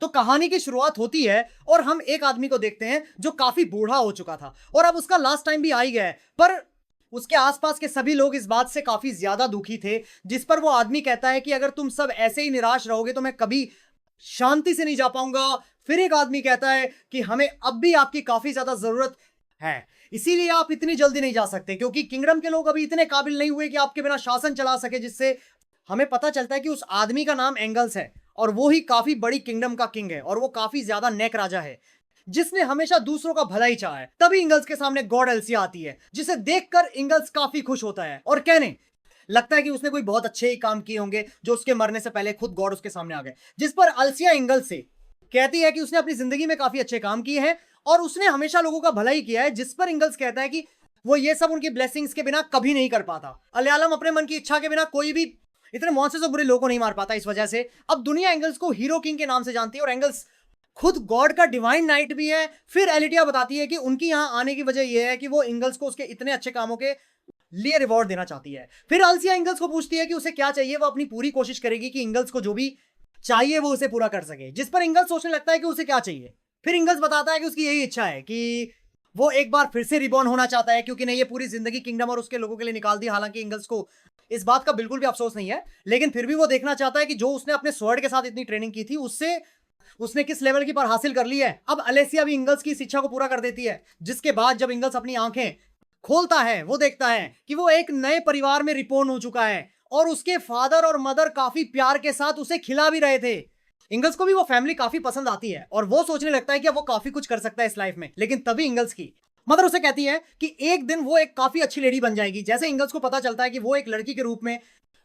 तो कहानी की शुरुआत होती है और हम एक आदमी को देखते हैं जो काफी बूढ़ा हो चुका था और अब उसका लास्ट टाइम भी आ ही गया है, पर उसके आसपास के सभी लोग इस बात से काफी ज्यादा दुखी थे। जिस पर वो आदमी कहता है कि अगर तुम सब ऐसे ही निराश रहोगे तो मैं कभी शांति से नहीं जा पाऊंगा। फिर एक आदमी कहता है कि हमें अब भी आपकी काफी ज्यादा जरूरत है, इसीलिए आप इतनी जल्दी नहीं जा सकते, क्योंकि किंगडम के लोग अभी इतने काबिल नहीं हुए कि आपके बिना शासन चला सके। जिससे हमें पता चलता है कि उस आदमी का नाम एंगल्स है और वो ही काफी बड़ी किंगडम का किंग है और वो काफी ज्यादा नेक राजा है जिसने हमेशा दूसरों का भला ही चाहा है। तभी इंगल्स के सामने गॉड एल्सिया आती है, जिसे देखकर इंगल्स काफी खुश होता है और कहने लगता है कि उसने कोई बहुत अच्छे ही काम किए होंगे जो उसके मरने से पहले खुद गॉड उसके सामने आ गए। जिस पर अल्सिया इंगल्स से कहती है कि उसने अपनी जिंदगी में काफी अच्छे काम किए हैं और उसने हमेशा लोगों का भला ही किया है। जिस पर इंगल्स कहता है कि वो ये सब उनकी ब्लेसिंग्स के बिना कभी नहीं कर पाता। अलियालम अपने मन की इच्छा के बिना कोई भी इतने मौत से बुरे लोगों को नहीं मार पाता। इस वजह से अब दुनिया एंगल्स को हीरो किंग के नाम से जानती है और एंगल्स खुद गॉड का डिवाइन नाइट भी है। फिर एलिटिया बताती है कि उनकी यहां आने की वजह यह है कि वो इंगल्स को उसके इतने अच्छे कामों के लिए रिवॉर्ड देना चाहती है। फिर अल्सिया इंगल्स को पूछती है कि उसे क्या चाहिए, वो अपनी पूरी कोशिश करेगी कि इंगल्स को जो भी चाहिए वो उसे पूरा कर सके। जिस पर इंगल्स सोचने लगता है कि उसे क्या चाहिए। फिर इंगल्स बताता है कि उसकी यही इच्छा है कि वो एक बार फिर से रिबॉर्न होना चाहता है, क्योंकि नहीं ये पूरी जिंदगी किंगडम और उसके लोगों के लिए निकाल दी। हालांकि इंगल्स को इस बात का बिल्कुल भी अफसोस नहीं है, लेकिन फिर भी वो देखना चाहता है कि जो उसने अपने स्वॉर्ड के साथ इतनी ट्रेनिंग की थी उससे उसने किस लेवल की पर हासिल कर ली है। अब अलेसिया भी इंगल्स की इस इच्छा को पूरा कर देती है, जिसके बाद जब इंगल्स अपनी आंखें खोलता है वो देखता है कि वो एक नए परिवार में रिपोर्न हो चुका है और उसके फादर और मदर काफी प्यार के साथ उसे खिला भी रहे थे। इंगल्स को भी वो फैमिली काफी पसंद आती है और वो सोचने लगता है कि वो काफी कुछ कर सकता है इस लाइफ में। लेकिन तभी इंगल्स की मदर उसे कहती है कि एक दिन वो एक काफी अच्छी लेडी बन जाएगी। जैसे इंगल्स को पता चलता है कि वो एक लड़की के रूप में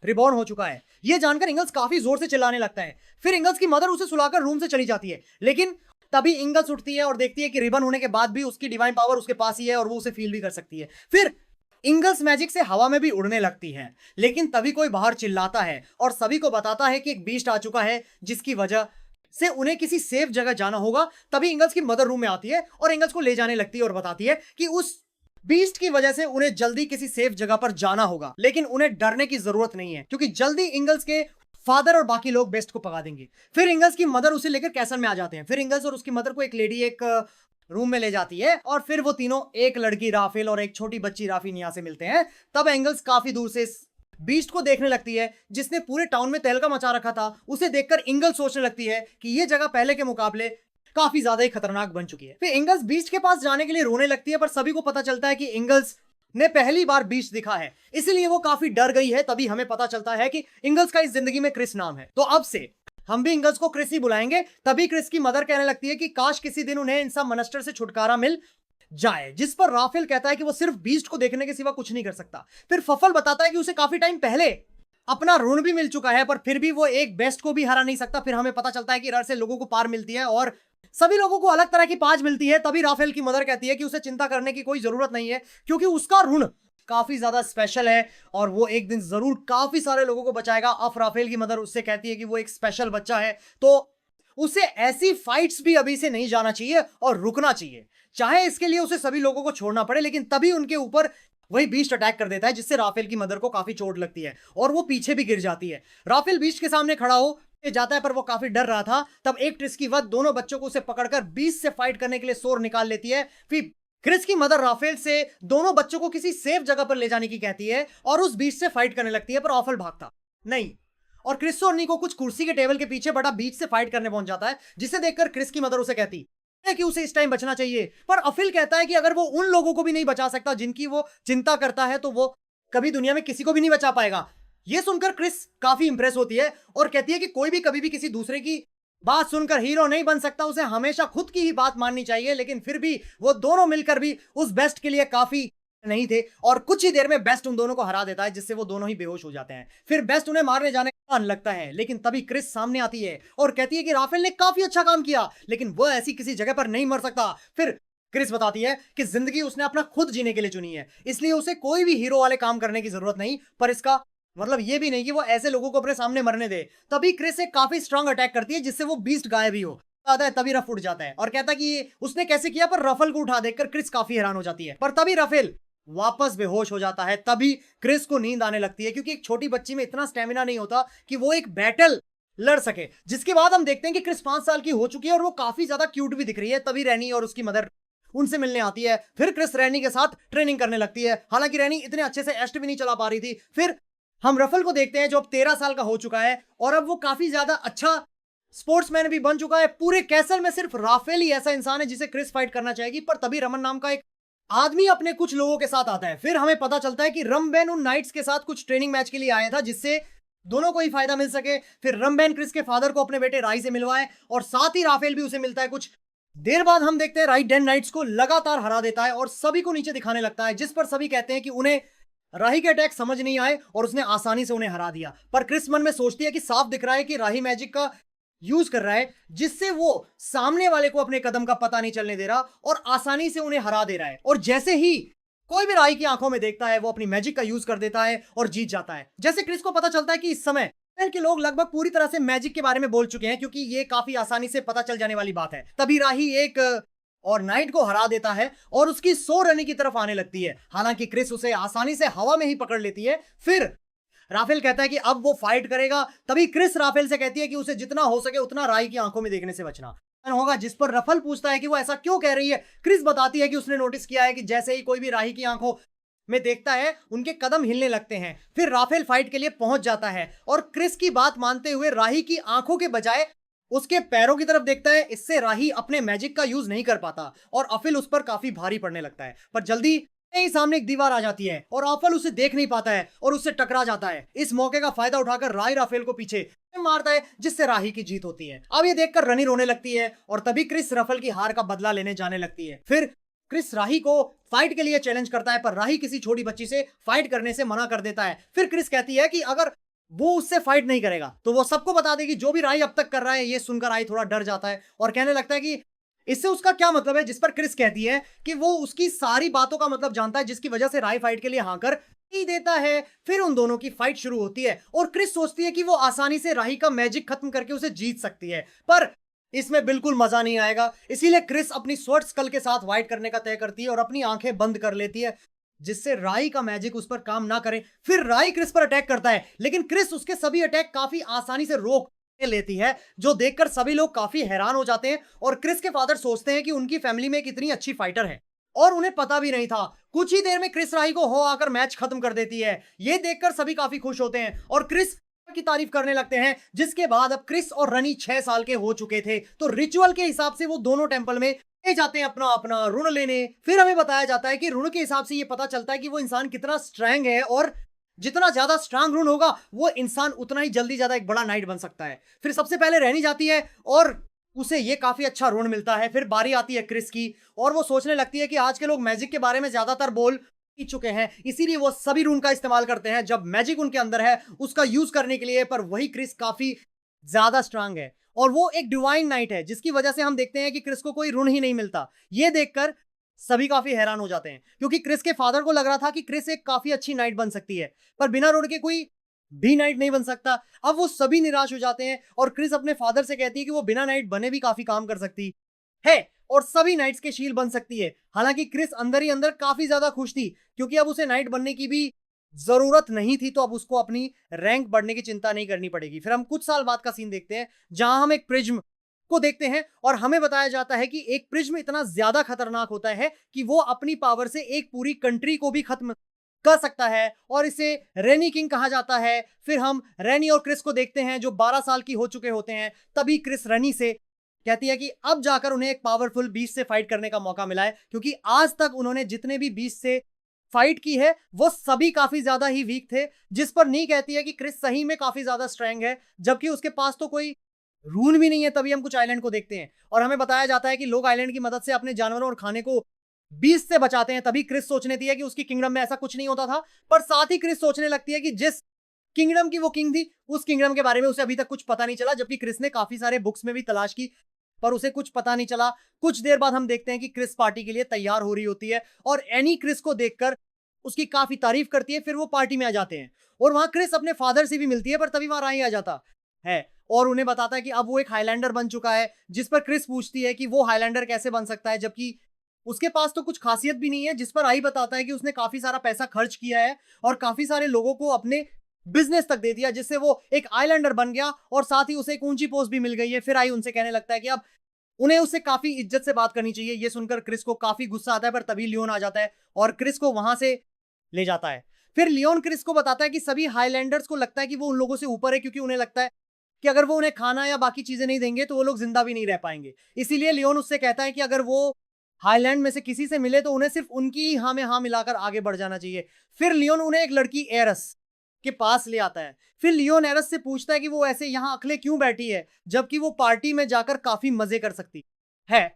रिबॉर्न हो चुका है, ये जानकर इंगल्स काफी जोर से चिल्लाने लगता है। फिर इंगल्स की मदर उसे सुलाकर रूम से चली जाती है, लेकिन तभी इंगल्स उठती है और देखती है कि रिबन होने के बाद भी उसकी डिवाइन पावर उसके पास ही है और वो उसे फील भी कर सकती है। फिर इंगल्स मैजिक से हवा में भी उड़ने लगती है, लेकिन तभी कोई बाहर चिल्लाता है और सभी को बताता है कि एक बीस्ट आ चुका है जिसकी वजह से उन्हें किसी सेफ जगह जाना होगा। तभी इंगल्स की मदर रूम में आती है और इंगल्स को ले जाने लगती है और बताती है कि उस बीस्ट की वजह से उन्हें जल्दी किसी सेफ जगह पर जाना होगा, लेकिन उन्हें डरने की जरूरत नहीं है क्योंकि जल्दी इंगल्स के फादर और बाकी लोग बेस्ट को पका देंगे। फिर इंगल्स की मदर उसे लेकर कैसल में आ जाते हैं। फिर इंगल्स और उसकी मदर को एक लेडी एक रूम में ले जाती है और फिर वो तीनों, एक लड़की राफेल और एक छोटी बच्ची राफिनिया से मिलते हैं। तब एंगल्स काफी दूर से बीस्ट को देखने लगती है जिसने पूरे टाउन में तहलका मचा रखा था। उसे देखकर इंगल्स सोचने लगती है कि ये जगह पहले के मुकाबले काफी ज्यादा ही खतरनाक बन चुकी है। फिर इंगल्स बीस्ट के पास जाने के लिए रोने लगती है, पर सभी को पता चलता है कि इंगल्स ने पहली बार बीस्ट दिखा है, इसलिए वो काफी डर गई है। तभी हमें पता चलता है कि इंगल्स का इस जिंदगी में क्रिस नाम है, तो अब से हम भी इंगल्स को क्रिस ही बुलाएंगे। तभी क्रिस की मदर कहने लगती है कि काश किसी दिन उन्हें इन सब मनस्टर से छुटकारा मिल जाए। जिस पर राफेल कहता है कि वो सिर्फ बीस्ट को देखने के सिवा कुछ नहीं कर सकता। फिर फफल बताता है कि उसे काफी टाइम पहले अपना ऋण भी मिल चुका है, पर फिर भी वो एक बेस्ट को भी हरा नहीं सकता। फिर हमें पता चलता है कि रर से लोगों को पार मिलती है और सभी लोगों को अलग तरह की पाज मिलती है। तभी राफेल की मदर कहती है कि उसे चिंता करने की कोई जरूरत नहीं है, क्योंकि उसका ऋण काफी ज्यादा स्पेशल है और वो एक दिन जरूर काफी सारे लोगों को बचाएगा। अब राफेल की मदर उससे कहती है कि वो एक स्पेशल बच्चा है, तो उसे ऐसी फाइट्स भी अभी से नहीं जाना चाहिए और रुकना चाहिए, चाहे इसके लिए उसे सभी लोगों को छोड़ना पड़े। लेकिन तभी उनके ऊपर वही बीस्ट अटैक कर देता है, जिससे राफेल की मदर को काफी चोट लगती है और वो पीछे भी गिर जाती है। राफेल बीस्ट के सामने खड़ा हो जाता है, पर वो काफी डर रहा था। तब एक ट्रिस की वक्त दोनों बच्चों को उसे पकड़कर बीस्ट से फाइट करने के लिए सोर निकाल लेती है। फिर क्रिस की मदर राफेल से दोनों बच्चों को किसी सेफ जगह पर ले जाने की कहती है और उस बीच से फाइट करने लगती है, पर राफेल भागता नहीं और क्रिस और निको कुछ कुर्सी के टेबल के पीछे बड़ा बीच से फाइट करने पहुंच जाता है, जिसे देखकर क्रिस की मदर उसे कहती है कि उसे इस टाइम बचना चाहिए। पर अफिल कहता है कि अगर वो उन लोगों को भी नहीं बचा सकता जिनकी वो चिंता करता है, तो वो कभी दुनिया में किसी को भी नहीं बचा पाएगा। यह सुनकर क्रिस काफी इंप्रेस होती है और कहती है कि कोई भी कभी भी किसी दूसरे की बात सुनकर हीरो नहीं बन सकता, उसे हमेशा खुद की ही बात माननी चाहिए। लेकिन फिर भी वो दोनों मिलकर भी उस बेस्ट के लिए काफी नहीं थे और कुछ ही देर में बेस्ट उन दोनों को हरा देता है, जिससे वो दोनों ही बेहोश हो जाते हैं। फिर बेस्ट उन्हें मारने जाने का लगता है, लेकिन तभी क्रिस सामने आती है और कहती है कि राफेल ने काफी अच्छा काम किया, लेकिन वो ऐसी किसी जगह पर नहीं मर सकता। फिर क्रिस बताती है कि जिंदगी उसने अपना खुद जीने के लिए चुनी है, इसलिए उसे कोई भी हीरो वाले काम करने की जरूरत नहीं। पर इसका मतलब ये भी नहीं कि वो ऐसे लोगों को अपने सामने मरने दे। तभी क्रिस एक काफी स्ट्रांग अटैक करती है, जिससे वो बीस्ट गायब ही हो आता है। तभी रफ उठ जाता है और कहता है कि उसने कैसे किया, पर रफेल को उठा देखकर क्रिस काफी हैरान हो जाती है। पर तभी रफेल वापस बेहोश हो जाता है। तभी क्रिस को नींद आने लगती है, क्योंकि एक छोटी बच्ची में इतना स्टेमिना नहीं होता कि वो एक बैटल लड़ सके। जिसके बाद हम देखते हैं कि क्रिस 5 साल की हो चुकी है और वो काफी ज्यादा क्यूट भी दिख रही है। तभी रैनी और उसकी मदर उनसे मिलने आती है। फिर क्रिस रैनी के साथ ट्रेनिंग करने लगती है। हालांकि रैनी इतने अच्छे से एस्ट भी नहीं चला पा रही थी। फिर हम रफल को देखते हैं जो अब 13 साल का हो चुका है और अब वो काफी ज्यादा अच्छा स्पोर्ट्समैन भी बन चुका है। पूरे कैसल में सिर्फ राफेल ही ऐसा इंसान है जिसे क्रिस फाइट करना चाहेगी। पर तभी रमन नाम का एक आदमी अपने कुछ लोगों के साथ आता है। फिर हमें पता चलता है कि रमबेन उन नाइट्स के साथ कुछ ट्रेनिंग मैच के लिए आया था जिससे दोनों को ही फायदा मिल सके। फिर रमबेन क्रिस के फादर को अपने बेटे राई से मिलवाए और साथ ही राफेल भी उसे मिलता है। कुछ देर बाद हम देखते हैं राई डेन नाइट्स को लगातार हरा देता है और सभी को नीचे दिखाने लगता है, जिस पर सभी कहते हैं कि उन्हें राही के अटैक समझ नहीं आए और उसने आसानी से उन्हें हरा दिया। पर क्रिस मन में सोचती है कि साफ दिख रहा है कि राही मैजिक का यूज कर रहा है जिससे वो सामने वाले को अपने कदम का पता नहीं चलने दे रहा और आसानी से उन्हें हरा दे रहा है। और जैसे ही कोई भी राही की आंखों में देखता है वो अपनी मैजिक का यूज कर देता है और जीत जाता है। जैसे क्रिस को पता चलता है कि इस समय शहर के लोग लगभग पूरी तरह से मैजिक के बारे में बोल चुके हैं क्योंकि ये काफी आसानी से पता चल जाने वाली बात है। तभी राही एक और नाइट को हरा देता है और उसकी 100 रन की तरफ आने लगती है। हालांकि क्रिस उसे आसानी से हवा में ही पकड़ लेती है। फिर राफेल कहता है कि अब वो फाइट करेगा। तभी क्रिस राफेल से कहती है कि उसे जितना हो सके उतना राई की आंखों में देखने से बचना होगा, जिस पर रफल पूछता है कि वो ऐसा क्यों कह रही है। क्रिस बताती है कि उसने नोटिस किया है कि जैसे ही कोई भी राही की आंखों में देखता है उनके कदम हिलने लगते हैं। फिर राफेल फाइट के लिए पहुंच जाता है और क्रिस की बात मानते हुए राही की आंखों के बजाय उसके पैरों की तरफ देखता है। इससे राही अपने मैजिक का यूज नहीं कर पाता और अफिल उस पर काफी भारी पड़ने लगता है। पर जल्दी ही सामने एक दीवार आ जाती है और अफल उसे देख नहीं पाता है और उससे टकरा जाता है। इस मौके का फायदा उठाकर राय राफेल को पीछे मारता है जिससे राही की जीत होती है। अब ये देखकर रनी रोने लगती है और तभी क्रिस रफल की हार का बदला लेने जाने लगती है। फिर क्रिस राही को फाइट के लिए चैलेंज करता है पर राही किसी छोटी बच्ची से फाइट करने से मना कर देता है। फिर क्रिस कहती है कि अगर वो उससे फाइट नहीं करेगा तो वो सबको बता देगी जो भी राही अब तक कर रहा है। ये सुनकर राही थोड़ा डर जाता है और कहने लगता है कि इससे उसका क्या मतलब है, जिस पर क्रिस कहती है कि वो उसकी सारी बातों का मतलब जानता है जिसकी वजह से राही फाइट के लिए हाँ कर ही देता है। फिर उन दोनों की फाइट शुरू होती है और क्रिस सोचती है कि वो आसानी से राही का मैजिक खत्म करके उसे जीत सकती है, पर इसमें बिल्कुल मजा नहीं आएगा। इसीलिए क्रिस अपनी स्वॉर्ड स्कल के साथ फाइट करने का तय करती है और अपनी आंखें बंद कर लेती है जिससे राई का मैजिक उस पर काम ना करे। फिर राई क्रिस पर अटैक करता है लेकिन क्रिस उसके सभी अटैक काफी आसानी से रोक लेती है, जो देखकर सभी लोग काफी हैरान हो जाते हैं। और क्रिस के फादर सोचते हैं कि उनकी फैमिली में एक इतनी अच्छी फाइटर है और उन्हें पता भी नहीं था। कुछ ही देर में क्रिस राही को हो आकर मैच खत्म कर देती है। ये देखकर सभी काफी खुश होते हैं और क्रिस की तारीफ करने लगते हैं। जिसके बाद अब क्रिस और रनी 6 साल के हो चुके थे तो रिचुअल के हिसाब से वो दोनों टेंपल में जाते हैं अपना अपना ऋण लेने। फिर हमें बताया जाता है कि ऋण के हिसाब से ये पता चलता है कि वो इंसान कितना स्ट्रांग है और जितना ज्यादा स्ट्रांग ऋण होगा वो इंसान उतना ही जल्दी ज्यादा एक बड़ा नाइट बन सकता है। फिर सबसे पहले रहनी जाती है और उसे ये काफी अच्छा ऋण मिलता है। फिर बारी आती है क्रिस की और वो सोचने लगती है कि आज के लोग मैजिक के बारे में ज्यादातर बोल ही चुके हैं, इसीलिए वो सभी ऋण का इस्तेमाल करते हैं जब मैजिक उनके अंदर है उसका यूज करने के लिए। पर वही क्रिस काफी ज्यादा स्ट्रांग है और वो एक डिवाइन नाइट है जिसकी वजह से हम देखते हैं कि क्रिस को कोई ऋण ही नहीं मिलता। ये देखकर सभी काफी हैरान हो जाते हैं क्योंकि क्रिस के फादर को लग रहा था कि क्रिस एक काफी अच्छी नाइट बन सकती है पर बिना ऋण के कोई भी नाइट नहीं बन सकता। अब वो सभी निराश हो जाते हैं और क्रिस अपने फादर से कहती है कि वो बिना नाइट बने भी काफी काम कर सकती है और सभी नाइट्स के शील बन सकती है। हालांकि क्रिस अंदर ही अंदर काफी ज्यादा खुश थी क्योंकि अब उसे नाइट बनने की भी जरूरत नहीं थी, तो अब उसको अपनी रैंक बढ़ने की चिंता नहीं करनी पड़ेगी। फिर हम कुछ साल बाद का सीन देखते हैं जहां हम एक प्रिज्म को देखते हैं और हमें बताया जाता है कि एक प्रिज्म इतना ज्यादा खतरनाक होता है कि वो अपनी पावर से एक पूरी कंट्री को भी खत्म कर सकता है और इसे रेनी किंग कहा जाता है। फिर हम रेनी और क्रिस को देखते हैं जो 12 साल की हो चुके होते हैं। तभी क्रिस रेनी से कहती है कि अब जाकर उन्हें एक पावरफुल बीस्ट से फाइट करने का मौका मिला है क्योंकि आज तक उन्होंने जितने भी बीस्ट से फाइट की है वो सभी काफी ज्यादा ही वीक थे। जिस पर नी कहती है कि क्रिस सही में काफी ज्यादा स्ट्रांग है जबकि उसके पास तो कोई रूल भी नहीं है। तभी हम कुछ आइलैंड को देखते हैं और हमें बताया जाता है कि लोग आइलैंड की मदद से अपने जानवरों और खाने को बीस्ट से बचाते हैं। तभी क्रिस सोचने थी है कि उसकी किंगडम में ऐसा कुछ नहीं होता था, पर साथ ही क्रिस सोचने लगती है कि जिस किंगडम की वो किंग थी उस किंगडम के बारे में उसे अभी तक कुछ पता नहीं चला, जबकि क्रिस ने काफी सारे बुक्स में भी तलाश की पर उसे कुछ पता नहीं चला। कुछ देर बाद हम देखते हैं कि क्रिस पार्टी के लिए तैयार हो रही होती है और एनी क्रिस को देखकर उसकी काफी तारीफ करती है। फिर वो पार्टी में आ जाते हैं और वहां क्रिस अपने फादर से भी मिलती है पर तभी वहां राही आ जाता है और उन्हें बताता है कि अब वो एक हाईलैंडर बन चुका है। जिस पर क्रिस पूछती है कि वो हाईलैंडर कैसे बन सकता है जबकि उसके पास तो कुछ खासियत भी नहीं है। जिस पर आई बताता है कि उसने काफी सारा पैसा खर्च किया है और काफी सारे लोगों को अपने बिजनेस तक दे दिया, जिससे वो एक आइलैंडर बन गया और साथ ही उसे एक ऊंची पोस्ट भी मिल गई है। फिर आई उनसे कहने लगता है कि अब उन्हें उससे काफी इज्जत से बात करनी चाहिए। ये सुनकर क्रिस को काफी गुस्सा आता है, पर तभी लियोन आ जाता है और क्रिस को वहां से ले जाता है। फिर लियोन क्रिस को बताता है कि सभी हाईलैंडर्स को लगता है कि वो उन लोगों से ऊपर है, क्योंकि उन्हें लगता है कि अगर वो उन्हें खाना या बाकी चीजें नहीं देंगे तो वो लोग जिंदा भी नहीं रह पाएंगे। इसीलिए लियोन उससे कहता है कि अगर वो हाईलैंड में से किसी से मिले तो उन्हें सिर्फ उनकी ही हाँ में हाँ मिलाकर आगे बढ़ जाना चाहिए। फिर लियोन उन्हें एक लड़की एरस के पास ले आता है। फिर लियोन एरस से पूछता है कि वो ऐसे यहां अकेले क्यों बैठी है, जबकि वो पार्टी में जाकर काफी मजे कर सकती है।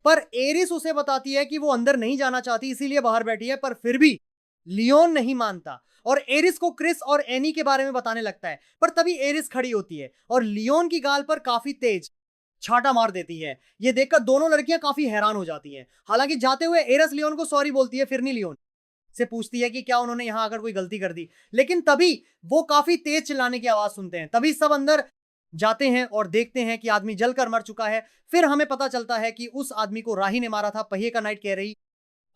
पर एरिस उसे बताती है कि वो अंदर नहीं जाना चाहती, इसीलिए बाहर बैठी है। पर फिर भी लियोन नहीं मानता और एरिस को क्रिस और एनी के बारे में बताने लगता है। पर तभी एरिस खड़ी होती है और लियोन की गाल पर काफी तेज छाटा मार देती है। ये देखकर दोनों लड़कियां काफी हैरान हो जाती हैं। हालांकि जाते हुए एरिस लियोन को सॉरी बोलती है, फिर नहीं लियोन से पूछती है कि क्या उन्होंने यहां आकर कोई गलती कर दी। लेकिन तभी वो काफी तेज चिल्लाने की आवाज सुनते हैं। तभी सब अंदर जाते हैं और देखते हैं कि आदमी जलकर मर चुका है। फिर हमें पता चलता है कि उस आदमी को राही ने मारा था। पहिए का नाइट कह रही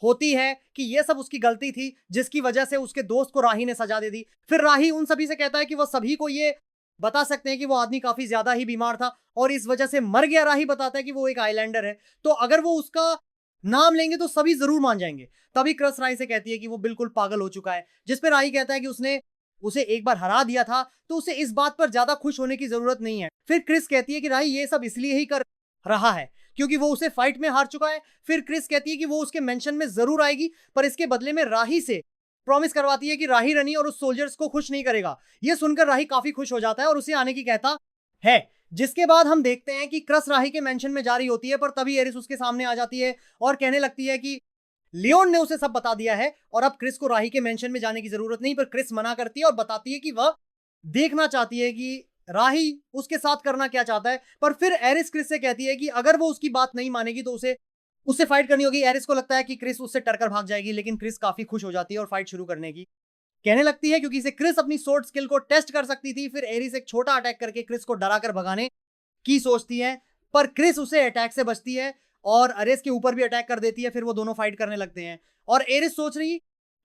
होती है कि यह सब उसकी गलती थी, जिसकी वजह से उसके दोस्त को राही ने सजा दे दी। फिर राही उन सभी से कहता है कि वह सभी को ये बता सकते हैं कि वो आदमी काफी ज्यादा ही बीमार था और इस वजह से मर गया। राही बताता है कि वो एक आइलैंडर है, तो अगर वो उसका नाम लेंगे तो सभी जरूर मान जाएंगे। तभी क्रस राही से कहती है कि वो बिल्कुल पागल हो चुका है, जिस पर राही कहता है कि उसने उसे एक बार हरा दिया था, तो उसे इस बात पर ज्यादा खुश होने की जरूरत नहीं है। फिर क्रिस कहती है कि राही ये सब इसलिए ही कर रहा है क्योंकि वो उसे फाइट में हार चुका है। फिर क्रिस कहती है कि वो उसके मेंशन में जरूर आएगी, पर इसके बदले में राही से प्रॉमिस करवाती है कि राही रनी और उस सोल्जर्स को खुश नहीं करेगा। यह सुनकर राही काफी खुश हो जाता है और उसे आने की कहता है। जिसके बाद हम देखते हैं कि क्रस राही के मेंशन में जारी होती है, पर तभी एरिस उसके सामने आ जाती है और कहने लगती है कि लियोन ने उसे सब बता दिया है और अब क्रिस को राही के मेंशन में जाने की जरूरत नहीं। पर क्रिस मना करती है और बताती है कि वह देखना चाहती है कि राही उसके साथ करना क्या चाहता है। पर फिर एरिस क्रिस से कहती है कि अगर वो उसकी बात नहीं मानेगी तो उससे फाइट करनी होगी। एरिस को लगता है कि क्रिस उससे डरकर भाग जाएगी, लेकिन क्रिस काफी खुश हो जाती है और फाइट शुरू करने की कहने लगती है, क्योंकि इसे क्रिस अपनी स्वॉर्ड स्किल को टेस्ट कर सकती थी। फिर एरिस एक छोटा अटैक करके क्रिस को डराकर भगाने की सोचती है, पर क्रिस उसे अटैक से बचती है और एरिस के ऊपर भी अटैक कर देती है। फिर वो दोनों फाइट करने लगते हैं और एरिस सोच रही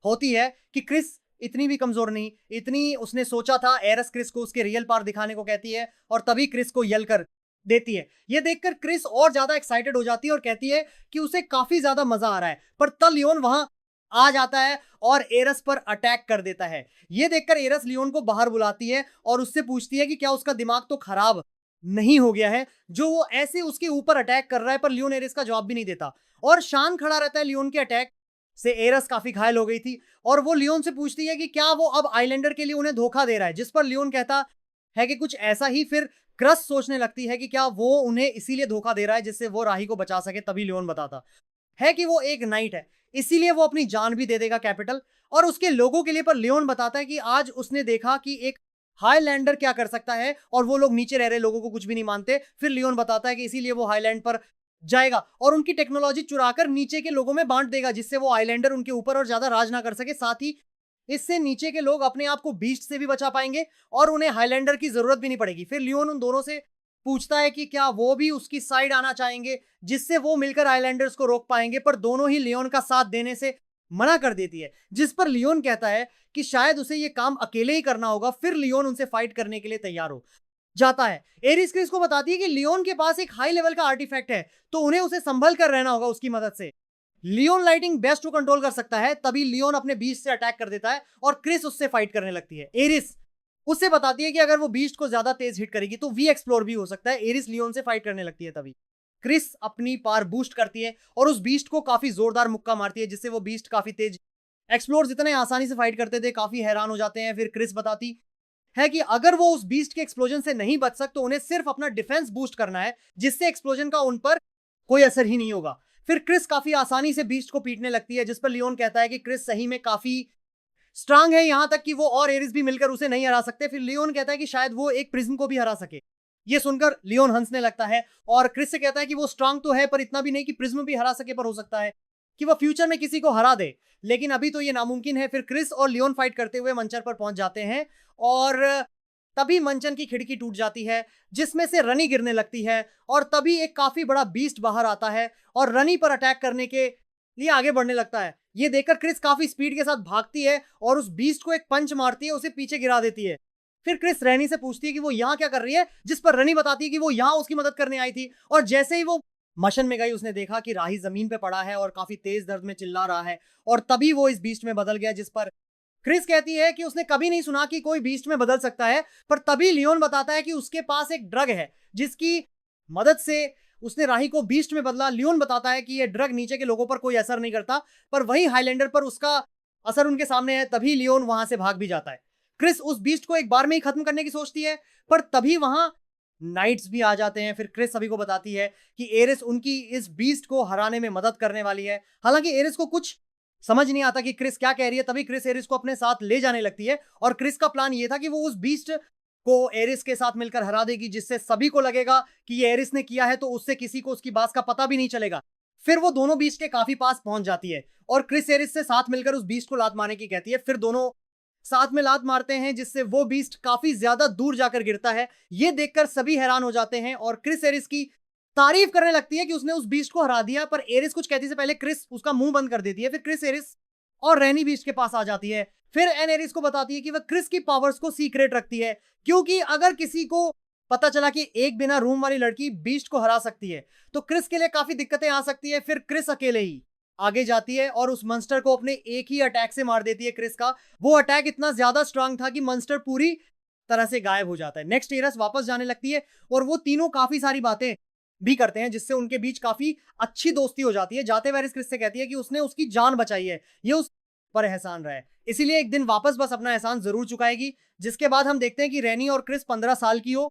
होती है कि क्रिस इतनी भी कमजोर नहीं, इतनी उसने सोचा था। एरिस क्रिस को उसके रियल पावर दिखाने को कहती है और तभी क्रिस को यल कर देती है। यह देखकर क्रिस और ज्यादा एक्साइटेड हो जाती है और कहती है कि उसे काफी ज्यादा मजा आ रहा है। पर तब लियोन वहां आ जाता है और एरस पर अटैक कर देता है। यह देखकर एरस लियोन को बाहर बुलाती है और उससे पूछती है कि क्या उसका दिमाग तो खराब नहीं हो गया है जो वो ऐसे उसके ऊपर अटैक कर रहा है। पर लियोन एरस का जवाब भी नहीं देता और शांत खड़ा रहता है। लियोन के अटैक से एरस काफी घायल हो गई थी और वो लियोन से पूछती है कि क्या वो अब आइलैंडर के लिए उन्हें धोखा दे रहा है, जिस पर लियोन कहता है कि कुछ ऐसा ही। फिर क्रस सोचने लगती है कि क्या वो उन्हें इसीलिए धोखा दे रहा है जिससे वो राही को बचा सके। तभी लियोन बताता है कि वो एक नाइट है, इसीलिए वो अपनी जान भी दे देगा कैपिटल और उसके लोगों के लिए। पर लियोन बताता है कि आज उसने देखा कि एक हाईलैंडर क्या कर सकता है और वो लोग नीचे रह रहे लोगों को कुछ भी नहीं मानते। फिर लियोन बताता है कि इसीलिए वो हाईलैंड पर जाएगा और उनकी टेक्नोलॉजी चुराकर नीचे के लोगों में बांट देगा, जिससे वो आइलैंडर उनके ऊपर और ज्यादा राज ना कर सके। साथ ही इससे नीचे के लोग अपने आप को बीस्ट से भी बचा पाएंगे और उन्हें हाईलैंडर की जरूरत भी नहीं पड़ेगी। फिर लियोन उन दोनों से पूछता है कि क्या वो भी उसकी साइड आना चाहेंगे, जिससे वो मिलकर आइलैंडर्स को रोक पाएंगे। पर दोनों ही लियोन का साथ देने से मना कर देती है, जिस पर लियोन कहता है कि शायद उसे ये काम अकेले ही करना होगा। फिर लियोन उनसे फाइट करने के लिए तैयार हो जाता है। एरिस क्रिस को बताती है कि लियोन के पास एक हाई लेवल का आर्टिफैक्ट है, तो उन्हें उसे संभल कर रहना होगा उसकी मदद से। लियोन लाइटिंग बेस्ट को कंट्रोल कर सकता है। तभी लियोन अपने बीस्ट से अटैक कर देता है और क्रिस उससे फाइट करने लगती है। एरिस उससे बताती है कि अगर वो बीस्ट को ज्यादा तेज हिट करेगी तो वी एक्सप्लोर भी हो सकता है। एरिस लियोन से फाइट करने लगती है। तभी क्रिस अपनी पावर बूस्ट करती है और उस बीस्ट को काफी जोरदार मुक्का मारती है, जिससे वो बीस्ट काफी तेज एक्सप्लोर इतने आसानी से फाइट करते थे, काफी हैरान हो जाते हैं। फिर क्रिस बताती है कि अगर वो उस बीस्ट के एक्सप्लोजन से नहीं बच सकते तो उन्हें सिर्फ अपना डिफेंस बूस्ट करना है, जिससे एक्सप्लोजन का उन पर कोई असर ही नहीं होगा। फिर क्रिस काफी आसानी से बीस्ट को पीटने लगती है, जिस पर लियोन कहता है कि क्रिस सही में काफी स्ट्रांग है, यहां तक कि वो और एरिस भी मिलकर उसे नहीं हरा सकते। फिर लियोन कहता है कि शायद वो एक प्रिज्म को भी हरा सके। ये सुनकर लियोन हंसने लगता है और क्रिस से कहता है कि वो स्ट्रांग तो है पर इतना भी नहीं कि प्रिज्म भी हरा सके, पर हो सकता है कि वो फ्यूचर में किसी को हरा दे, लेकिन अभी तो ये नामुमकिन है। फिर क्रिस और लियोन फाइट करते हुए मंचर पर पहुंच जाते हैं और तभी मंचन की खिड़की टूट जाती है, जिसमें से रनी गिरने लगती है और तभी एक काफी बड़ा बीस्ट बाहर आता है और रनी पर अटैक करने के लिए आगे बढ़ने लगता है। ये देखकर क्रिस काफी स्पीड के साथ भागती है और उस बीस्ट को एक पंच मारती है, उसे पीछे गिरा देती है। फिर क्रिस रैनी से पूछती है कि वो यहाँ क्या कर रही है, जिस पर रनी बताती है कि वो यहाँ उसकी मदद करने आई थी। और जैसे ही वो मशन में गई, उसने देखा कि राही जमीन पे पड़ा है और काफी तेज दर्द में चिल्ला रहा है, और तभी वो इस बीस्ट में बदल गया। जिस पर क्रिस कहती है कि उसने कभी नहीं सुना कि कोई बीस्ट में बदल सकता है, पर तभी लियोन बताता है कि उसके पास एक ड्रग है जिसकी मदद से उसने राही को बीस्ट में बदला। लियोन बताता है कि यह ड्रग नीचे के लोगों पर कोई असर नहीं करता, पर वही हाईलैंडर पर उसका असर उनके सामने है। तभी लियोन वहां से भाग भी जाता है। क्रिस उस बीस्ट को एक बार में ही खत्म करने की सोचती है, पर तभी वहां नाइट्स भी आ जाते हैं। फिर क्रिस सभी को बताती है कि एरिस उनकी इस बीस्ट को हराने में मदद करने वाली है। हालांकि एरिस को कुछ समझ नहीं आता कि क्रिस क्या कह रही है। तभी क्रिस एरिस को अपने साथ ले जाने लगती है, और क्रिस का प्लान ये था कि वो उस बीस्ट को एरिस के साथ मिलकर हरा देगी, जिससे सभी को लगेगा कि ये एरिस ने किया है, तो उससे किसी को उसकी बात का पता भी नहीं चलेगा। फिर वो दोनों बीस्ट के काफी पास पहुंच जाती है और क्रिस एरिस से साथ मिलकर उस बीस्ट को लात मारने की कहती है। फिर दोनों साथ में लात मारते हैं, जिससे वो बीस्ट काफी ज्यादा दूर जाकर गिरता है। ये देखकर सभी हैरान हो जाते हैं और क्रिस एरिस की तारीफ करने लगती है कि उसने उस बीस्ट को हरा दिया, पर एरिस कुछ कहती से पहले क्रिस उसका मुंह बंद कर देती है। फिर क्रिस एरिस और रैनी बीस्ट के पास आ जाती है। फिर एन एरिस को बताती है कि वह क्रिस की पावर्स को सीक्रेट रखती है, क्योंकि अगर किसी को पता चला कि एक बिना रूम वाली लड़की बीस्ट को हरा सकती है, तो क्रिस के लिए काफी दिक्कतें आ सकती है। फिर क्रिस अकेले ही आगे जाती है और उस मंस्टर को अपने एक ही अटैक से मार देती है। क्रिस का वो अटैक इतना ज्यादा स्ट्रांग था कि मंस्टर पूरी तरह से गायब हो जाता है। नेक्स्ट एरस वापस जाने लगती है और वो तीनों काफी सारी बातें भी करते हैं, जिससे उनके बीच काफी अच्छी दोस्ती हो जाती है। जाते हुए एरिस क्रिस से कहती है कि उसने उसकी जान बचाई है, ये उस पर एहसान रहा है, इसीलिए एक दिन वापस बस अपना एहसान जरूर चुकाएगी। जिसके बाद हम देखते हैं कि रैनी और क्रिस 15 साल की हो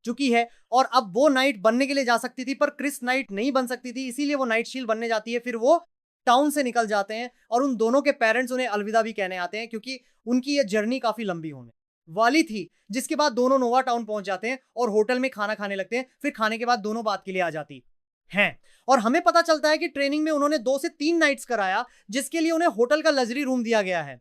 चुकी है और अब वो नाइट बनने के लिए जा सकती थी, पर क्रिस नाइट नहीं बन सकती थी, इसीलिए वो नाइट शील्ड बनने जाती है। फिर वो टाउन से निकल जाते हैं और उन दोनों के पेरेंट्स उन्हें अलविदा भी कहने आते हैं, क्योंकि उनकी ये जर्नी काफी लंबी होने वाली थी। जिसके बाद दोनों नोवा टाउन पहुंच जाते हैं और होटल में खाना खाने लगते हैं। फिर खाने के बाद दोनों बात के लिए आ जाती हैं और हमें पता चलता है कि ट्रेनिंग में उन्होंने 2 से 3 नाइट्स कराया, जिसके लिए उन्हें होटल का लग्जरी रूम दिया गया है।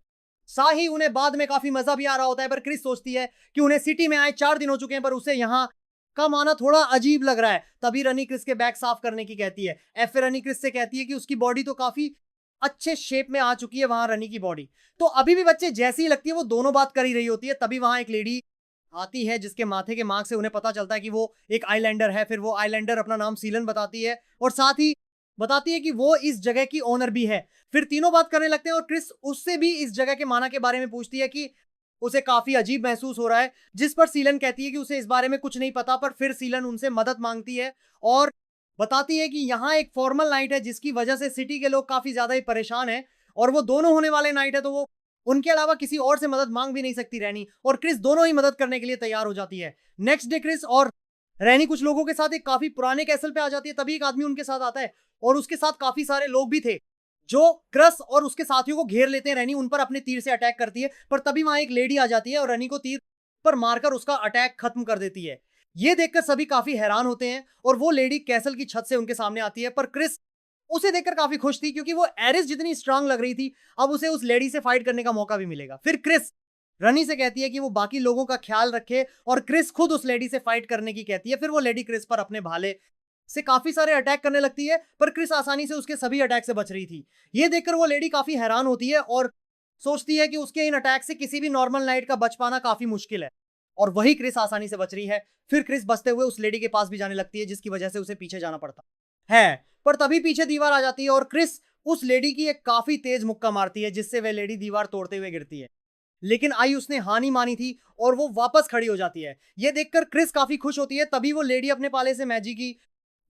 साही उन्हें बाद में काफी मजा भी आ रहा होता है, पर क्रिस सोचती है कि उन्हें सिटी में आए 4 दिन हो चुके हैं, पर उसे यहाँ का माना थोड़ा अजीब लग रहा है। तभी रनी क्रिस के बैग साफ करने की कहती है। फिर रनी क्रिस से कहती है कि उसकी बॉडी तो काफी अच्छे शेप में आ चुकी है वहां रनी की बॉडी, तो अभी भी बच्चे जैसी ही लगती है। वो दोनों बात कर ही रही होती है, तभी वहां एक लेडी आती है जिसके माथे के मार्क से उन्हें पता चलता है कि वो एक आइलैंडर है। फिर वो आइलैंडर अपना नाम सीलन बताती है और साथ ही बताती है कि वो इस जगह की ओनर भी है। फिर तीनों बात करने लगते हैं और क्रिस उससे भी इस जगह के माना के बारे में पूछती है कि उसे काफी अजीब महसूस हो रहा है, जिस पर सीलन कहती है कि उसे इस बारे में कुछ नहीं पता। पर फिर सीलन उनसे मदद मांगती है और बताती है कि यहाँ एक फॉर्मल नाइट है, जिसकी वजह से सिटी के लोग काफी ज्यादा ही परेशान हैं, और वो दोनों होने वाले नाइट है, तो वो उनके अलावा किसी और से मदद मांग भी नहीं सकती रैनी। और क्रिस दोनों ही मदद करने के लिए तैयार हो जाती है। नेक्स्ट डे क्रिस और रैनी कुछ लोगों के साथ एक काफी पुराने कैसल पे आ जाती है। तभी एक आदमी उनके साथ आता है और उसके साथ काफी सारे लोग भी थे, जो क्रस और उसके साथियों को घेर लेते हैं। रैनी उन पर अपने तीर से अटैक करती है, पर तभी वहां एक लेडी आ जाती है और रैनी को तीर पर मारकर उसका अटैक खत्म कर देती है। ये देखकर सभी काफी हैरान होते हैं और वो लेडी कैसल की छत से उनके सामने आती है, पर क्रिस उसे देखकर काफी खुश थी, क्योंकि वो एरिस जितनी स्ट्रांग लग रही थी, अब उसे उस लेडी से फाइट करने का मौका भी मिलेगा। फिर क्रिस रनी से कहती है कि वो बाकी लोगों का ख्याल रखे और क्रिस खुद उस लेडी से फाइट करने की कहती है। फिर वो लेडी क्रिस पर अपने भाले से काफी सारे अटैक करने लगती है, पर क्रिस आसानी से उसके सभी अटैक से बच रही थी। ये देखकर वो लेडी काफी हैरान होती है और सोचती है कि उसके इन अटैक से किसी भी नॉर्मल नाइट का बच पाना काफी मुश्किल है, और वही क्रिस आसानी से बच रही है। फिर क्रिस बचते हुए उस लेडी के पास भी जाने लगती है, जिसकी वजह से उसे पीछे जाना पड़ता है। पर तभी पीछे दीवार आ जाती है और क्रिस उस लेडी की एक काफी तेज मुक्का मारती है, जिससे वह लेडी दीवार तोड़ते हुए गिरती है। लेकिन आई उसने हानि मानी थी और वो वापस खड़ी हो जाती है। ये देखकर क्रिस काफी खुश होती है। तभी वो लेडी अपने पाले से मैजी की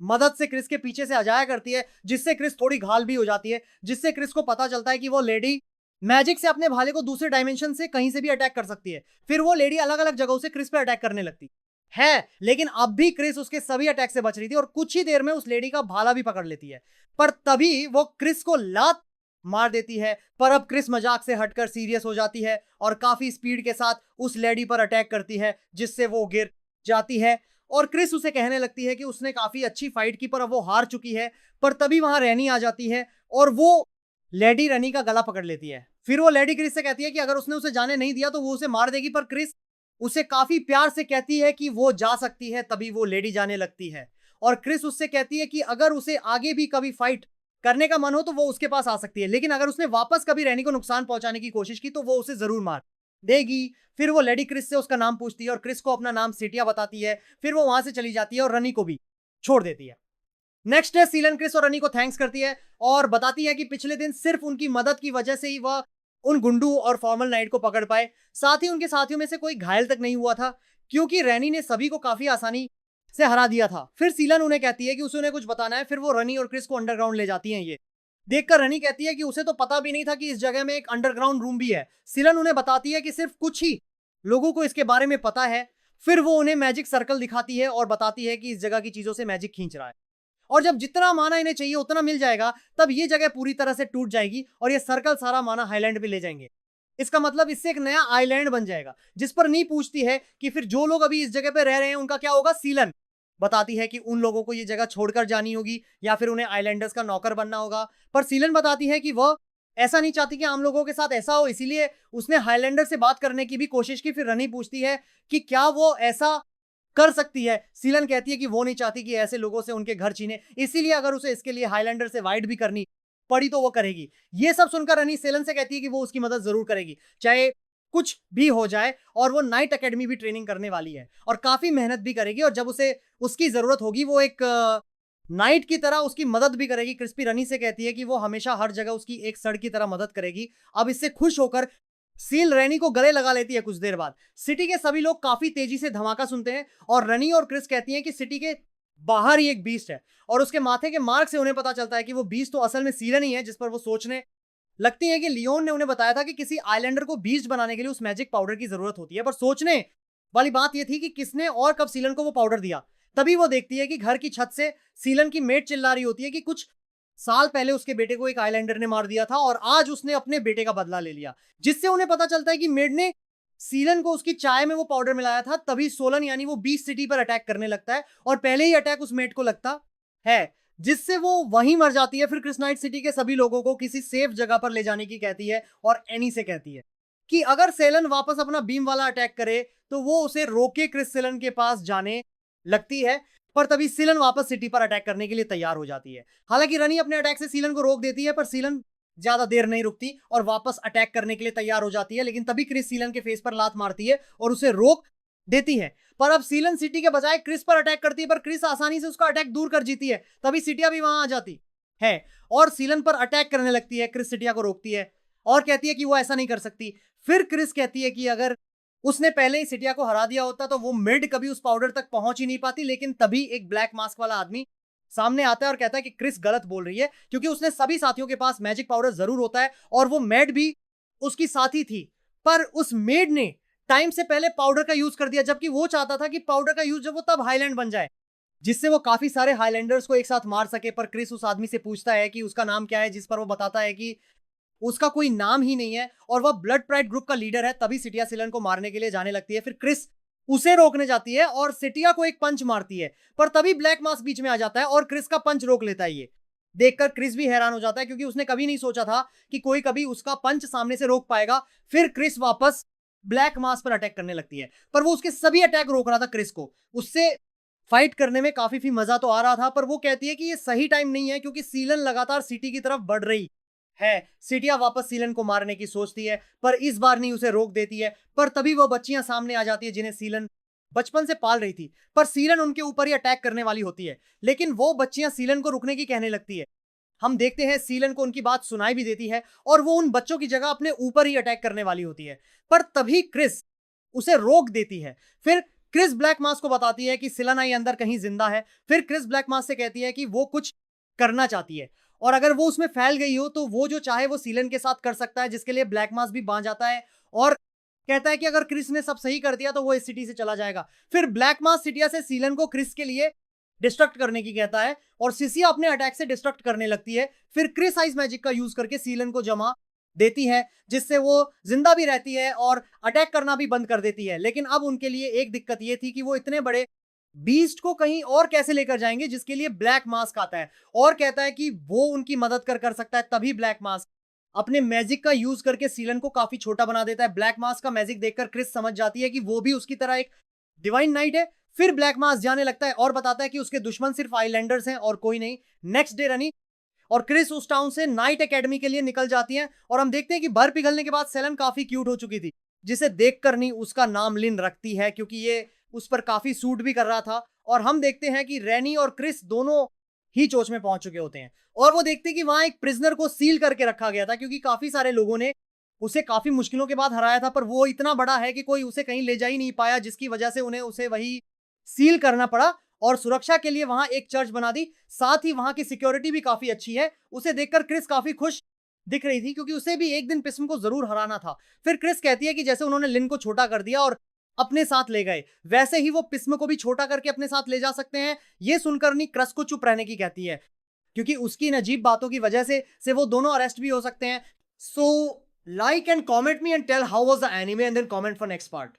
मदद से क्रिस के पीछे से आ जाया करती है, जिससे क्रिस थोड़ी घायल भी हो जाती है, जिससे क्रिस को पता चलता है कि वो लेडी मैजिक से अपने भाले को दूसरे डायमेंशन से कहीं से भी अटैक कर सकती है। फिर वो लेडी अलग अलग जगहों से क्रिस पे अटैक करने लगती है, लेकिन अब भी क्रिस उसके सभी अटैक से बच रही थी और कुछ ही देर में उस लेडी का भाला भी पकड़ लेती है। पर तभी वो क्रिस को लात मार देती है। पर अब क्रिस मजाक से हटकर सीरियस हो जाती है और काफी स्पीड के साथ उस लेडी पर अटैक करती है, जिससे वो गिर जाती है। और क्रिस उसे कहने लगती है कि उसने काफी अच्छी फाइट की, पर अब वो हार चुकी है। पर तभी वहां रैनी आ जाती है और वो लेडी रनी का गला पकड़ लेती है। फिर वो लेडी क्रिस से कहती है कि अगर उसने उसे जाने नहीं दिया तो वो उसे मार देगी, पर क्रिस उसे काफी प्यार से कहती है कि वो जा सकती है। तभी वो लेडी जाने लगती है और क्रिस उससे कहती है कि अगर उसे आगे भी कभी फाइट करने का मन हो तो वो उसके पास आ सकती है, लेकिन अगर उसने वापस कभी रैनी को नुकसान पहुंचाने की कोशिश की तो वो उसे जरूर मार देगी। फिर वो लेडी क्रिस से उसका नाम पूछती है और क्रिस को अपना नाम सिटिया बताती है। फिर वो वहां से चली जाती है और रनी को भी छोड़ देती है। नेक्स्ट डे सीलन क्रिस और रनी को थैंक्स करती है और बताती है कि पिछले दिन सिर्फ उनकी मदद की वजह से ही वह उन गुंडू और फॉर्मल नाइट को पकड़ पाए। साथ ही उनके साथियों में से कोई घायल तक नहीं हुआ था, क्योंकि रैनी ने सभी को काफी आसानी से हरा दिया था। फिर सीलन उन्हें कहती है कि उसे उन्हें कुछ बताना है। फिर वो रनी और क्रिस को अंडरग्राउंड ले जाती हैं। ये देखकर रनी कहती है कि उसे तो पता भी नहीं था कि इस जगह में एक अंडरग्राउंड रूम भी है। सीलन उन्हें बताती है कि सिर्फ कुछ ही लोगों को इसके बारे में पता है। फिर वो उन्हें मैजिक सर्कल दिखाती है और बताती है कि इस जगह की चीजों से मैजिक खींच रहा है, और जब जितना माना इन्हें चाहिए उतना मिल जाएगा तब ये जगह पूरी तरह से टूट जाएगी और ये सर्कल सारा माना हाईलैंड पे ले जाएंगे। इसका मतलब इससे एक नया आइलैंड बन जाएगा। जिस पर नी पूछती है कि फिर जो लोग अभी इस जगह पे रह रहे हैं उनका क्या होगा। सीलन बताती है कि उन लोगों को ये जगह छोड़कर जानी होगी या फिर उन्हें आइलैंडर्स का नौकर बनना होगा। पर सीलन बताती है कि वह ऐसा नहीं चाहती कि आम लोगों के साथ ऐसा हो, इसीलिए उसने हाईलैंडर से बात करने की भी कोशिश की। फिर रनी पूछती है कि क्या वो ऐसा कर सकती है। सीलन कहती है कि वो नहीं चाहती कि ऐसे लोगों से उनके घर छीने, इसीलिए अगर उसे इसके लिए हाईलैंडर से वाइड भी करनी पड़ी तो वो करेगी। ये सब सुनकर रनी सीलन से कहती है कि वो उसकी मदद जरूर करेगी चाहे कुछ भी हो जाए, और वो नाइट एकेडमी भी ट्रेनिंग करने वाली है और काफी मेहनत भी करेगी, और जब उसे उसकी जरूरत होगी वो एक नाइट की तरह उसकी मदद भी करेगी। क्रिस्पी रनी से कहती है कि वो हमेशा हर जगह उसकी एक सड़ की तरह मदद करेगी। अब इससे खुश होकर सील रैनी को गले लगा लेती है। कुछ देर बाद सिटी के सभी लोग काफी तेजी से धमाका सुनते हैं और रनी और क्रिस कहती हैं कि सिटी के बाहर ही एक बीस्ट है, और उसके माथे के मार्क से उन्हें पता चलता है कि वो बीस्ट तो असल में सीलन ही है, जिस पर वो सोचने लगती है कि लियोन ने उन्हें बताया था कि किसी आइलैंडर को बीस्ट बनाने के लिए उस मैजिक पाउडर की जरूरत होती है। पर सोचने वाली बात यह थी कि किसने और कब सीलन को वो पाउडर दिया। तभी वो देखती है कि घर की छत से सीलन की मेट चिल्ला रही होती है कि कुछ साल पहले उसके बेटे को एक आइलैंडर ने मार दिया था और आज उसने अपने बेटे का बदला ले लिया। जिससे उन्हें पता चलता है कि मेड ने सीलन को उसकी चाय में वो पाउडर मिलाया था। तभी सोलन यानी वो बीस्ट सिटी पर अटैक करने लगता है और पहले ही अटैक उस मेड को लगता है, जिससे वो वहीं मर जाती है। फिर क्रिस नाइट सिटी के सभी लोगों को किसी सेफ जगह पर ले जाने की कहती है और एनी से कहती है कि अगर सेलन वापस अपना बीम वाला अटैक करे तो वो उसे रोके क्रिस सेलन के पास जाने लगती है। पर तभी सीलन वापस सिटी पर अटैक करने के लिए तैयार हो जाती है। हालांकि रनी अपने अटैक से सीलन को रोक देती है, पर सीलन ज्यादा देर नहीं रुकती और वापस अटैक करने के लिए तैयार हो जाती है। लेकिन तभी क्रिस सीलन के फेस पर लात मारती है और उसे रोक देती है। पर अब सीलन सिटी के बजाय क्रिस पर अटैक करती है, पर क्रिस आसानी से उसका अटैक दूर कर जीती है। तभी सिटिया भी वहां आ जाती है और सीलन पर अटैक करने लगती है। क्रिस सिटिया को रोकती है और कहती है कि वो ऐसा नहीं कर सकती। फिर क्रिस कहती है कि अगर उसने पहले ही सिटिया को हरा दिया होता तो वो मिड कभी उस पाउडर तक पहुंच ही नहीं पाती। लेकिन तभी एक ब्लैक मास्क वाला आदमी सामने आता है और कहता है कि क्रिस गलत बोल रही है, क्योंकि उसने सभी साथियों के पास मैजिक पाउडर जरूर होता है और वो मेड भी उसकी साथी थी। पर उस मेड ने टाइम से पहले पाउडर का यूज कर दिया, जबकि वो चाहता था कि पाउडर का यूज जब वो तब हाईलैंड बन जाए जिससे वो काफी सारे हाईलैंडर्स को एक साथ मार सके। पर क्रिस उस आदमी से पूछता है कि उसका नाम क्या है, जिस पर वो बताता है कि उसका कोई नाम ही नहीं है और वह ब्लड प्राइड ग्रुप का लीडर है। तभी सिटिया सिलन को मारने के लिए जाने लगती है। फिर क्रिस उसे रोकने जाती है और सिटिया को एक पंच मारती है, पर तभी ब्लैक मास्क बीच में आ जाता है और क्रिस का पंच रोक लेता है। ये देखकर क्रिस भी हैरान हो जाता है, क्योंकि उसने कभी नहीं सोचा था कि कोई कभी उसका पंच सामने से रोक पाएगा। फिर क्रिस वापस ब्लैक मास्क पर अटैक करने लगती है, पर वो उसके सभी अटैक रोक रहा था। क्रिस को उससे फाइट करने में काफी मजा तो आ रहा था, पर वो कहती है कि ये सही टाइम नहीं है, क्योंकि सीलन लगातार सिटी की तरफ बढ़ रही है। सिटिया वापस सीलन को मारने की सोचती है, पर इस बार नहीं उसे रोक देती है। पर तभी वो बच्चियां सामने आ जाती है जिन्हें सीलन बचपन से पाल रही थी, पर सीलन उनके ऊपर ही अटैक करने वाली होती है। लेकिन वो बच्चियां सीलन को रुकने की कहने लगती है। हम देखते हैं सीलन को उनकी बात सुनाई भी देती है और वो उन बच्चों की जगह अपने ऊपर ही अटैक करने वाली होती है, पर तभी क्रिस उसे रोक देती है। फिर क्रिस ब्लैक मास्क को बताती है कि सिलानाई अंदर कहीं जिंदा है। फिर क्रिस ब्लैक मास्क से कहती है कि वो कुछ करना चाहती है और अगर वो उसमें फैल गई हो तो वो जो चाहे वो सीलन के साथ कर सकता है, जिसके लिए ब्लैक मास्क भी बांध जाता है और कहता है कि अगर क्रिस ने सब सही कर दिया तो वो इस सिटी से चला जाएगा। फिर ब्लैक मास्क सिटिया से सीलन को क्रिस के लिए डिस्ट्रक्ट करने की कहता है और सिसिया अपने अटैक से डिस्ट्रक्ट करने लगती है। फिर क्रिस आइस मैजिक का यूज करके सीलन को जमा देती है, जिससे वो जिंदा भी रहती है और अटैक करना भी बंद कर देती है। लेकिन अब उनके लिए एक दिक्कत ये थी कि वो इतने बड़े बीस्ट को कहीं और कैसे लेकर जाएंगे, जिसके लिए ब्लैक मास्क आता है और कहता है कि वो उनकी मदद कर सकता है। तभी ब्लैक मास्क अपने मैजिक का यूज करके सीलन को काफी छोटा बना देता है। ब्लैक मास्क का मैजिक देखकर क्रिस समझ जाती है कि वो भी उसकी तरह एक डिवाइन नाइट है। फिर ब्लैक मास्क जाने लगता है और बताता है कि उसके दुश्मन सिर्फ आइलैंडर्स हैं और कोई नहीं। नेक्स्ट डे रनी और क्रिस उस टाउन से नाइट एकेडमी के लिए निकल जाती हैं और हम देखते हैं कि भर पिघलने के बाद सेलन काफी क्यूट हो चुकी थी, जिसे देखकर नी उसका नाम लिन रखती है क्योंकि ये उस पर काफी सूट भी कर रहा था। और हम देखते हैं कि रैनी और क्रिस दोनों ही चोच में पहुंच चुके होते हैं और वो देखते हैं कि वहां एक प्रिजनर को सील करके रखा गया था क्योंकि काफी सारे लोगों ने उसे काफी मुश्किलों के बाद हराया था, पर वो इतना बड़ा है कि कोई उसे कहीं ले जा ही नहीं पाया, जिसकी वजह से उन्हें उसे वही सील करना पड़ा और सुरक्षा के लिए वहां एक चर्च बना दी। साथ ही वहां की सिक्योरिटी भी काफी अच्छी है। उसे देखकर क्रिस काफी खुश दिख रही थी क्योंकि उसे भी एक दिन पिस्म को जरूर हराना था। फिर क्रिस कहती है कि जैसे उन्होंने लिन को छोटा कर दिया और अपने साथ ले गए, वैसे ही वो पिस्म को भी छोटा करके अपने साथ ले जा सकते हैं। ये सुनकर नी क्रस को चुप रहने की कहती है क्योंकि उसकी इन अजीब बातों की वजह से वो दोनों अरेस्ट भी हो सकते हैं। सो like and comment me and tell how was the anime and then comment for next part.